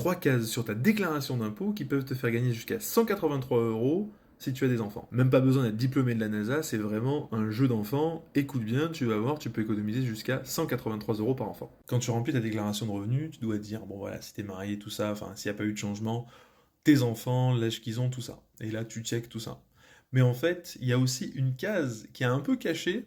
3 cases sur ta déclaration d'impôt qui peuvent te faire gagner jusqu'à 183 euros si tu as des enfants. Même pas besoin d'être diplômé de la NASA, c'est vraiment un jeu d'enfant. Écoute bien, tu vas voir, tu peux économiser jusqu'à 183 euros par enfant. Quand tu remplis ta déclaration de revenus, tu dois te dire, bon voilà, si t'es marié, tout ça, enfin, s'il n'y a pas eu de changement, tes enfants, l'âge qu'ils ont, tout ça. Et là, tu checkes tout ça. Mais en fait, il y a aussi une case qui est un peu cachée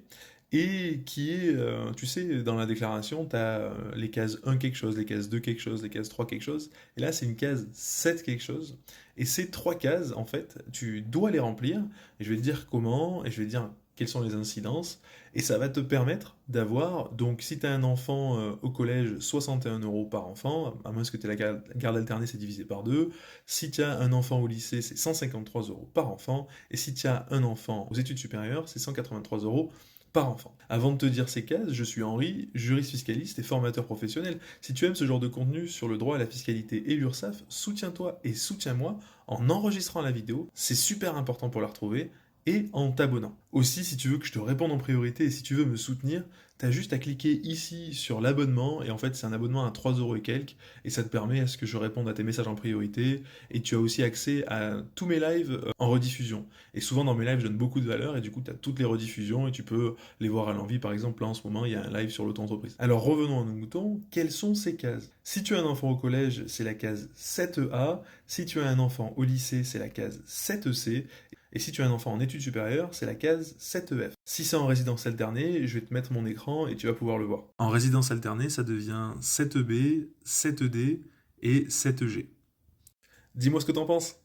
et qui est, tu sais, dans la déclaration, tu as les cases un quelque chose, les cases 2 quelque chose, les cases 3 quelque chose. Et là, c'est une case 7 quelque chose. Et ces trois cases, en fait, tu dois les remplir. Et je vais te dire comment, et je vais te dire quelles sont les incidences. Et ça va te permettre d'avoir, donc si tu as un enfant au collège, 61 euros par enfant, à moins que tu aies la garde alternée, c'est divisé par deux. Si tu as un enfant au lycée, c'est 153 euros par enfant. Et si tu as un enfant aux études supérieures, c'est 183 euros par enfant. Avant de te dire ces cases, je suis Henri, juriste fiscaliste et formateur professionnel. Si tu aimes ce genre de contenu sur le droit à la fiscalité et l'URSSAF, soutiens-toi et soutiens-moi en enregistrant la vidéo, c'est super important pour la retrouver, et en t'abonnant. Aussi, si tu veux que je te réponde en priorité et si tu veux me soutenir, t'as juste à cliquer ici sur l'abonnement, et en fait c'est un abonnement à 3 euros et quelques, et ça te permet à ce que je réponde à tes messages en priorité, et tu as aussi accès à tous mes lives en rediffusion. Et souvent dans mes lives je donne beaucoup de valeur, et du coup tu as toutes les rediffusions, et tu peux les voir à l'envie. Par exemple là en ce moment il y a un live sur l'auto-entreprise. Alors revenons à nos moutons, quelles sont ces cases? Si tu as un enfant au collège, c'est la case 7A, si tu as un enfant au lycée, c'est la case 7C, et si tu as un enfant en études supérieures, c'est la case 7EF. Si c'est en résidence alternée, je vais te mettre mon écran et tu vas pouvoir le voir. En résidence alternée, ça devient 7EB, 7ED et 7EG. Dis-moi ce que t'en penses.